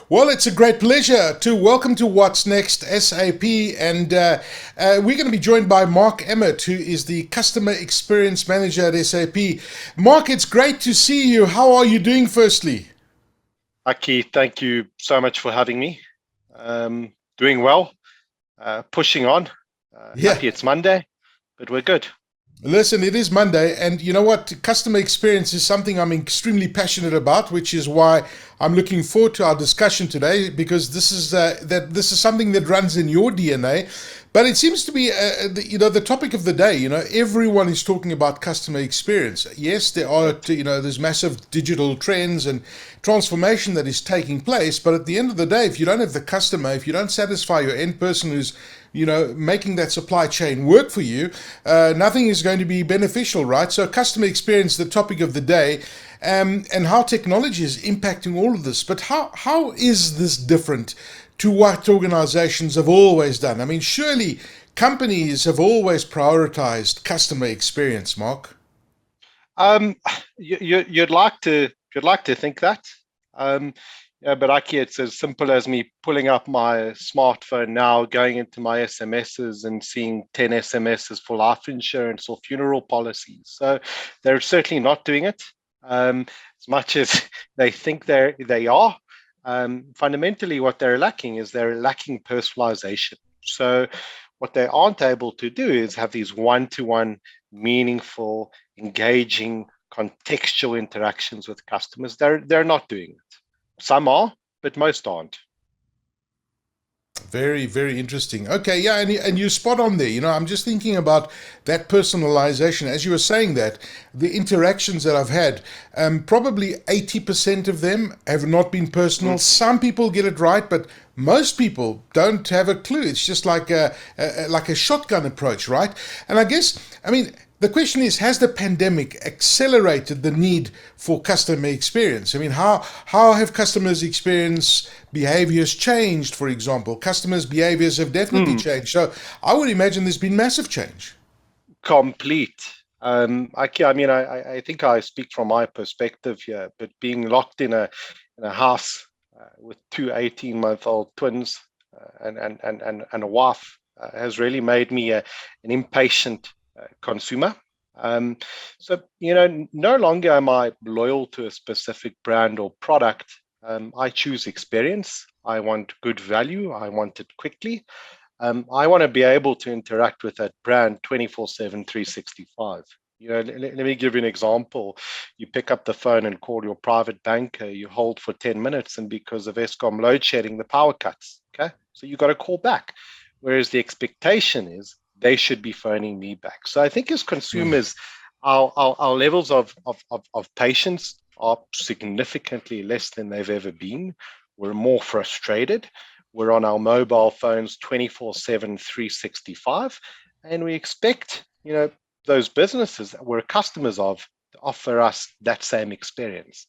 Well, it's a great pleasure to welcome to What's Next SAP, and we're going to be joined by Marc Emert, who is the Customer Experience Manager at SAP. Marc, it's great to see you. How are you doing, firstly? Aki, thank you so much for having me. Doing well, pushing on. Yeah. Happy it's Monday, but we're good. Listen, it is Monday, and you know what? Customer experience is something I'm extremely passionate about, which is why I'm looking forward to our discussion today, because this is something that runs in your DNA. But it seems to be, the topic of the day. Everyone is talking about customer experience. Yes, there are, there's massive digital trends and transformation that is taking place. But at the end of the day, if you don't have the customer, if you don't satisfy your end person who's making that supply chain work for you, nothing is going to be beneficial, right? So customer experience, the topic of the day, and how technology is impacting all of this. But how is this different to what organizations have always done? I mean, surely companies have always prioritized customer experience, Marc. Um, you'd like to think that. Um, yeah, but Aki, it's as simple as me pulling up my smartphone now, going into my SMSs and seeing 10 SMSs for life insurance or funeral policies. So they're certainly not doing it as much as they think they are. Fundamentally, what they're lacking is they're lacking personalization. So what they aren't able to do is have these one-to-one, meaningful, engaging, contextual interactions with customers. They're not doing it. Some are, but most aren't. Very, very interesting. Okay, yeah, and you're spot on there. I'm just thinking about that personalization. As you were saying that, the interactions that I've had, probably 80% of them have not been personal. Mm. Some people get it right, but most people don't have a clue. It's just like a shotgun approach, right? And I mean, the question is, has the pandemic accelerated the need for customer experience? I mean, how have customers' experience behaviors changed, for example? Customers' behaviors have definitely Mm. changed. So I would imagine there's been massive change. Complete. I mean, I think I speak from my perspective here, but being locked in a house with two 18-month-old twins and a wife has really made me an impatient consumer. Um, so, no longer am I loyal to a specific brand or product. I choose experience. I want good value. I want it quickly. I want to be able to interact with that brand 24/7, 365. Let me give you an example. You pick up the phone and call your private banker, you hold for 10 minutes, and because of Eskom load shedding, the power cuts. Okay. So you got to call back. Whereas the expectation is they should be phoning me back. So I think as Mm. consumers, our levels of patience are significantly less than they've ever been. We're more frustrated. We're on our mobile phones 24/7, 365. And we expect, those businesses that we're customers of to offer us that same experience,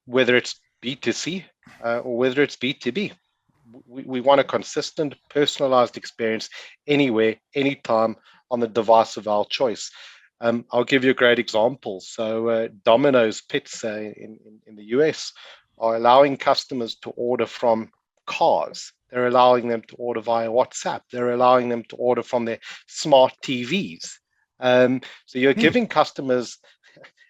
whether it's B2C or whether it's B2B. We want a consistent, personalized experience anywhere, anytime on the device of our choice. I'll give you a great example. So, Domino's Pizza in the US are allowing customers to order from cars. They're allowing them to order via WhatsApp. They're allowing them to order from their smart TVs. So you're Hmm. giving customers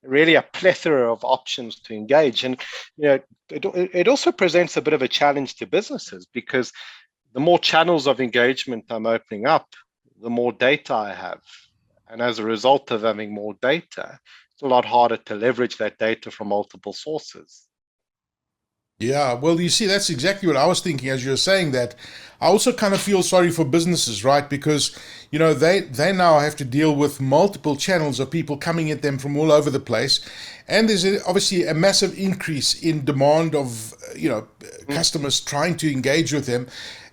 really a plethora of options to engage. And it also presents a bit of a challenge to businesses because the more channels of engagement I'm opening up, the more data I have. And as a result of having more data, it's a lot harder to leverage that data from multiple sources. Yeah, well, you see, that's exactly what I was thinking as you were saying that. I also kind of feel sorry for businesses, right? Because, they now have to deal with multiple channels of people coming at them from all over the place. And there's obviously a massive increase in demand of, Mm. customers trying to engage with them.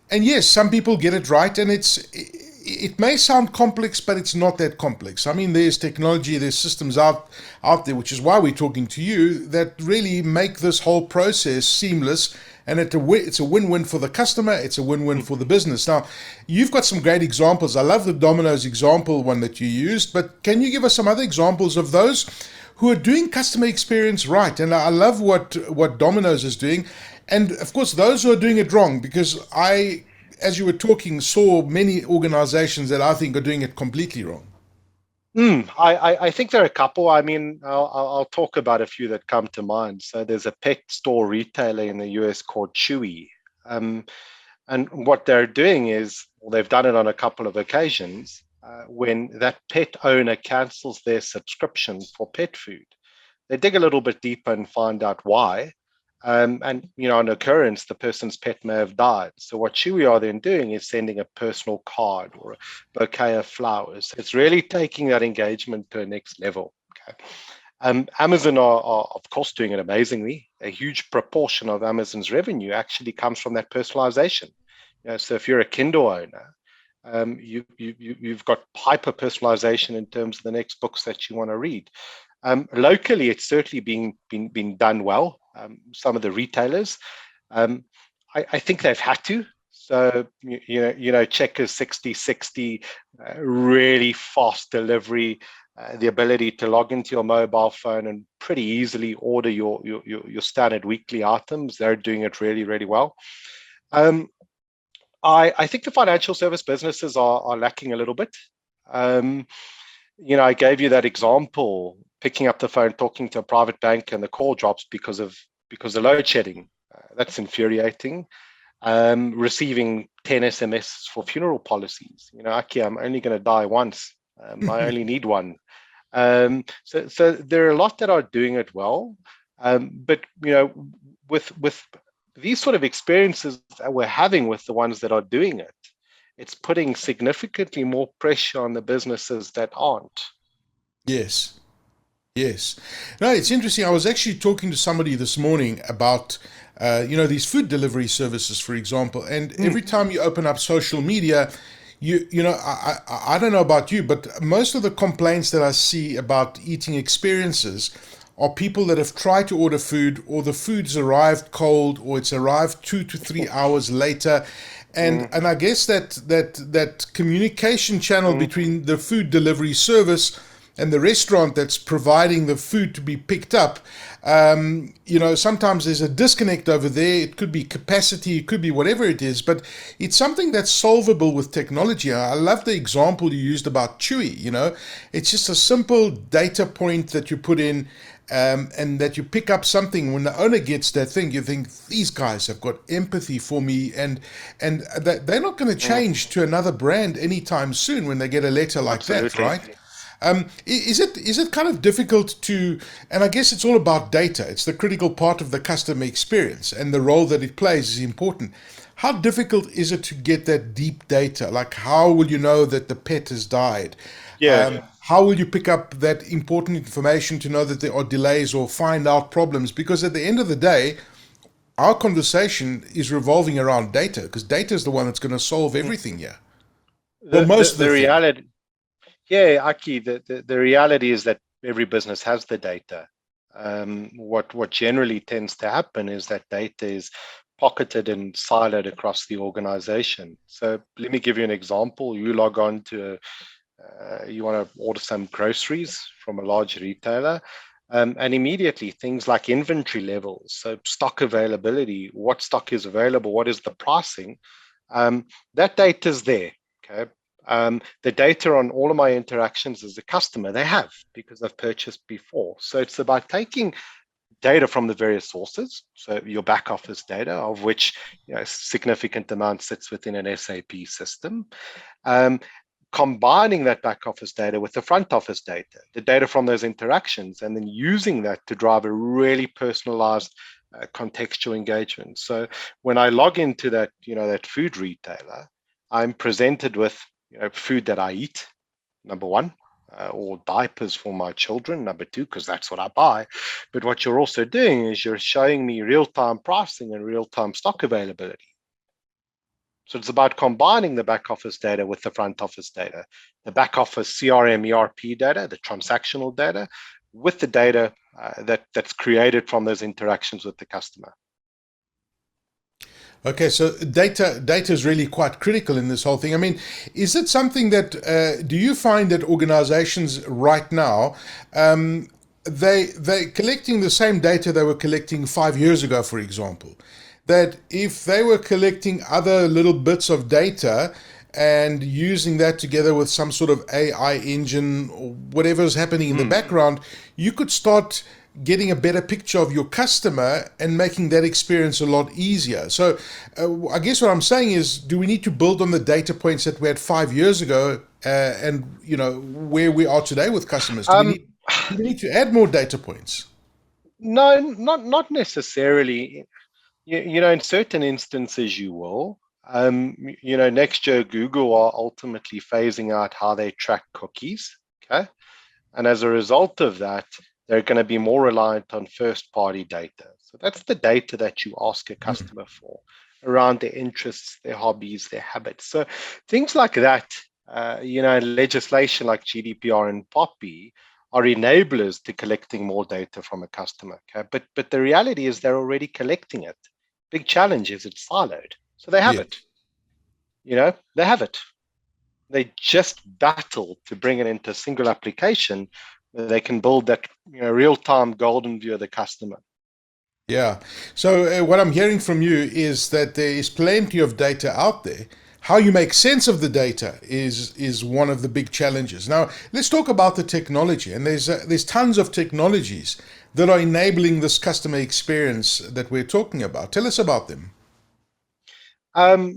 And yes, some people get it right, and it may sound complex, but it's not that complex. I mean, there's technology, there's systems out there, which is why we're talking to you, that really make this whole process seamless. And it's a win-win for the customer. It's a win-win Mm. for the business. Now, you've got some great examples. I love the Domino's example one that you used, but can you give us some other examples of those who are doing customer experience right? And I love what Domino's is doing. And of course, those who are doing it wrong, because as you were talking, saw many organizations that I think are doing it completely wrong. I think there are a couple. I mean, I'll talk about a few that come to mind. So there's a pet store retailer in the US called Chewy. Um, and what they're doing is, well, they've done it on a couple of occasions, when that pet owner cancels their subscription for pet food. They dig a little bit deeper and find out why. And on occurrence, the person's pet may have died. So what Chewy are then doing is sending a personal card or a bouquet of flowers. It's really taking that engagement to a next level. Okay. Amazon are, of course, doing it amazingly. A huge proportion of Amazon's revenue actually comes from that personalization. So if you're a Kindle owner, you've got hyper personalization in terms of the next books that you want to read. Locally, it's certainly been done well. Some of the retailers, I think they've had to. So Checkers 60/60, really fast delivery, the ability to log into your mobile phone and pretty easily order your standard weekly items. They're doing it really, really well. I think the financial service businesses are lacking a little bit. I gave you that example, picking up the phone, talking to a private bank, and the call drops because of load shedding. That's infuriating. Receiving 10 SMS for funeral policies. Aki, I'm only going to die once. I only need one. So there are a lot that are doing it well. But with these sort of experiences that we're having with the ones that are doing it, it's putting significantly more pressure on the businesses that aren't. Yes. Yes. No, it's interesting. I was actually talking to somebody this morning about, these food delivery services, for example. And every time you open up social media, I don't know about you, but most of the complaints that I see about eating experiences are people that have tried to order food, or the food's arrived cold, or it's arrived 2 to 3 hours later. And I guess that communication channel between the food delivery service and the restaurant that's providing the food to be picked up, sometimes there's a disconnect over there. It could be capacity, it could be whatever it is, but it's something that's solvable with technology. I love the example you used about Chewy. It's just a simple data point that you put in, and that you pick up something. When the owner gets that thing, you think, these guys have got empathy for me, and that they're not going to change to another brand anytime soon when they get a letter like that, Absolutely. right? Is it kind of difficult to, and I guess it's all about data. It's the critical part of the customer experience, and the role that it plays is important. How difficult is it to get that deep data? Like, how will you know that the pet has died? Yeah. How will you pick up that important information to know that there are delays or find out problems? Because at the end of the day, our conversation is revolving around data, because data is the one that's going to solve everything here. Well, The, the, most of the the thing. reality, yeah, Aki, the reality is that every business has the data. What generally tends to happen is that data is pocketed and siloed across the organization. So let me give you an example. You log on to, you want to order some groceries from a large retailer, and immediately things like inventory levels, so stock availability, what stock is available, what is the pricing, that data is there. Okay. The data on all of my interactions as a customer, they have, because I've purchased before. So it's about taking data from the various sources. So your back office data, of which a significant amount sits within an SAP system, um, combining that back office data with the front office data, the data from those interactions, and then using that to drive a really personalized contextual engagement. So when I log into that food retailer, I'm presented with food that I eat, number one, or diapers for my children, number two, because that's what I buy. But what you're also doing is you're showing me real-time pricing and real-time stock availability. So it's about combining the back office data with the front office data, the back office CRM, ERP data, the transactional data, with the data that's created from those interactions with the customer. Okay, so data is really quite critical in this whole thing. I mean, is it something that do you find that organizations right now, they collecting the same data they were collecting 5 years ago, for example? that if they were collecting other little bits of data and using that together with some sort of AI engine or whatever is happening in the background, you could start getting a better picture of your customer and making that experience a lot easier. So I guess what I'm saying is, do we need to build on the data points that we had 5 years ago, and where we are today with customers? Um, Do we need to add more data points? no, not necessarily. In certain instances you will. Next year Google are ultimately phasing out how they track cookies. Okay. And as a result of that, they're going to be more reliant on first party data. So that's the data that you ask a customer for around their interests, their hobbies, their habits. So things like that, legislation like GDPR and POPI are enablers to collecting more data from a customer. Okay? But the reality is they're already collecting it. Big challenge is it's siloed. So they have it. Yes. They have it. They just battle to bring it into a single application where they can build that real-time golden view of the customer. Yeah. So what I'm hearing from you is that there is plenty of data out there. How you make sense of the data is one of the big challenges. Now, let's talk about the technology. And there's tons of technologies that are enabling this customer experience that we're talking about. Tell us about them.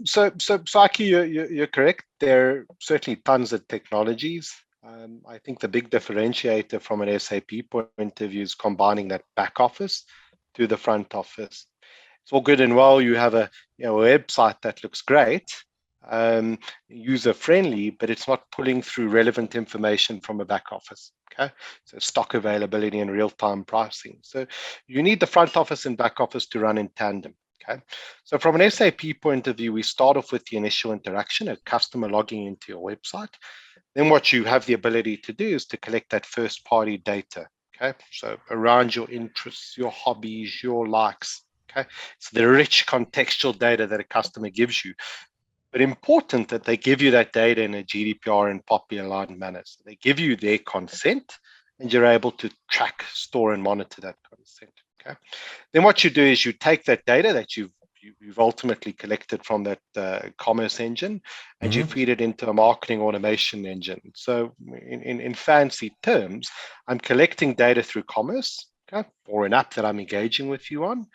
So Saki, you're correct. There are certainly tons of technologies. I think the big differentiator from an SAP point of view is combining that back office to the front office. It's all good and well. You have a website that looks great, user friendly, but it's not pulling through relevant information from a back office. Okay, so stock availability and real time pricing. So you need the front office and back office to run in tandem. Okay, so from an SAP point of view, we start off with the initial interaction, a customer logging into your website. Then what you have the ability to do is to collect that first party data. Okay, so around your interests, your hobbies, your likes. Okay, it's the rich contextual data that a customer gives you, but important that they give you that data in a GDPR and POPIA-aligned manner. So they give you their consent, and you're able to track, store, and monitor that consent. Okay. Then what you do is you take that data that you've ultimately collected from that commerce engine, and you Hmm. feed it into a marketing automation engine. So in fancy terms, I'm collecting data through commerce, okay, or an app that I'm engaging with you on,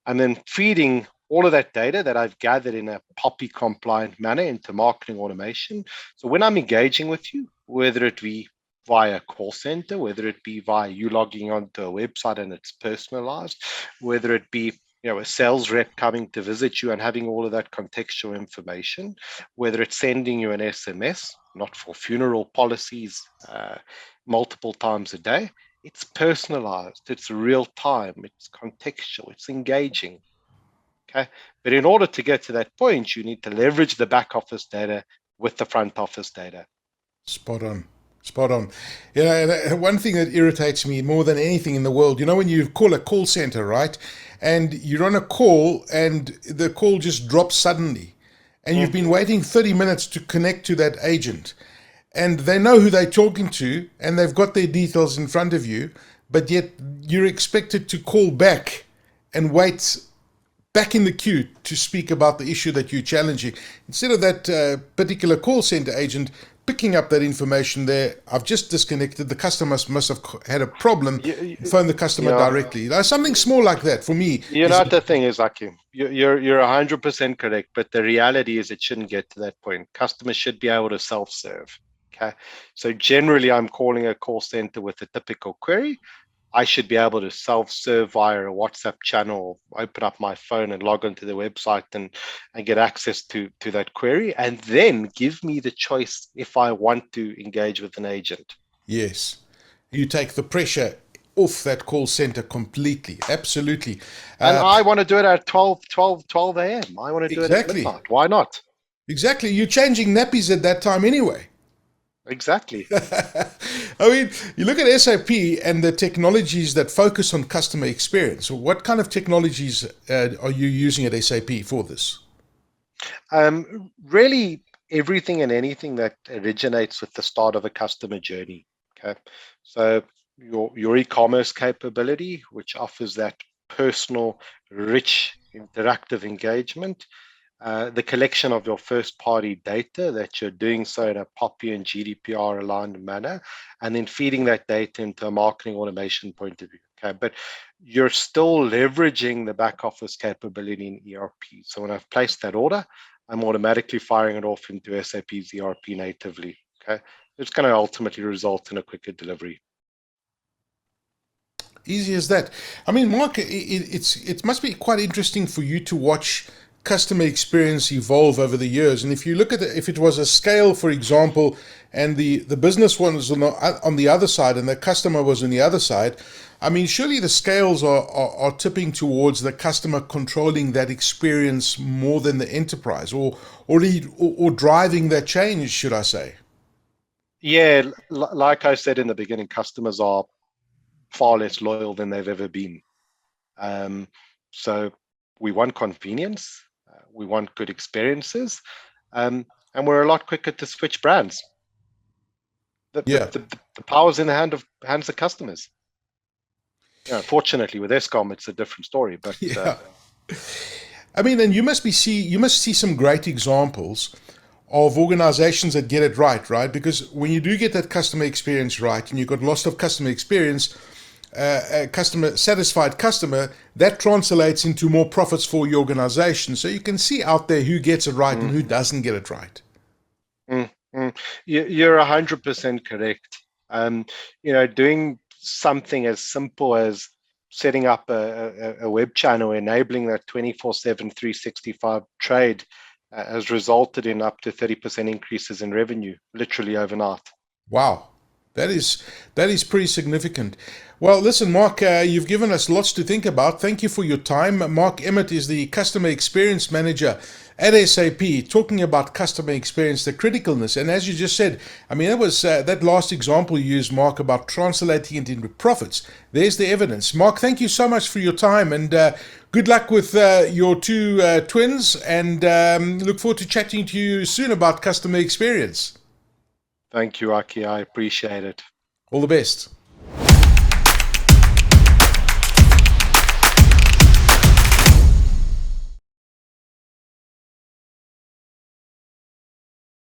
and then feeding all of that data that I've gathered in a POPI-compliant manner into marketing automation. So when I'm engaging with you, whether it be via call center, whether it be via you logging onto a website and it's personalized, whether it be a sales rep coming to visit you and having all of that contextual information, whether it's sending you an SMS, not for funeral policies, multiple times a day, it's personalized, it's real time, it's contextual, it's engaging. Okay. But in order to get to that point, you need to leverage the back office data with the front office data. Spot on. Spot on. One thing that irritates me more than anything in the world, when you call a call center, right? And you're on a call and the call just drops suddenly. And you've been waiting 30 minutes to connect to that agent. And they know who they're talking to and they've got their details in front of you, but yet you're expected to call back and wait back in the queue to speak about the issue that you're challenging. Instead of that particular call center agent picking up that information there, I've just disconnected. The customer must have had a problem. You, Phone the you customer know, directly. Something small like that for me is. the thing is, Aki, you're 100% correct, but the reality is it shouldn't get to that point. Customers should be able to self-serve. Okay, so generally, I'm calling a call center with a typical query. I should be able to self-serve via a WhatsApp channel, open up my phone and log onto the website and get access to that query, and then give me the choice if I want to engage with an agent. Yes. You take the pressure off that call center completely. Absolutely. And Uh, I want to do it at 12 a.m. I want to do it at exactly. midnight. Why not? Exactly. You're changing nappies at that time anyway. Exactly. I mean, you look at SAP and the technologies that focus on customer experience. What kind of technologies are you using at SAP for this? Really, everything and anything that originates with the start of a customer journey. Okay, so your e-commerce capability, which offers that personal, rich interactive engagement, the collection of your first party data, that you're doing so in a POPIA and GDPR aligned manner, and then feeding that data into a marketing automation point of view. Okay, but you're still leveraging the back office capability in ERP. So when I've placed that order, I'm automatically firing it off into SAP's ERP natively. Okay, it's going to ultimately result in a quicker delivery. Easy as that. I mean, Mark, it must be quite interesting for you to watch customer experience evolve over the years. And if you look at it, if it was a scale, for example, and the business one was on the other side and the customer was on the other side, I mean, surely the scales are tipping towards the customer controlling that experience more than the enterprise, or driving that change, should I say? Yeah, like I said in the beginning, customers are far less loyal than they've ever been. Um, so we want convenience, we want good experiences, and we're a lot quicker to switch brands. Yeah. The power's in the hands of customers. Fortunately, with ESCOM, it's a different story. But Yeah. I mean, and you must see some great examples of organizations that get it right, right? Because when you do get that customer experience right, and you've got lots of customer experience, a satisfied customer, that translates into more profits for your organization. So you can see out there who gets it right and who doesn't get it right. mm, mm. You're 100% correct. Doing something as simple as setting up a web channel, enabling that 24/7, 365 trade, has resulted in up to 30% increases in revenue, literally overnight. Wow. That is pretty significant. Well, listen, Mark, you've given us lots to think about. Thank you for your time. Marc Emert is the Customer Experience Manager at SAP, talking about customer experience, the criticalness. And as you just said, I mean, that was that last example you used, Mark, about translating it into profits. There's the evidence. Mark, thank you so much for your time, and good luck with your two twins, and look forward to chatting to you soon about customer experience. Thank you, Aki. I appreciate it. All the best.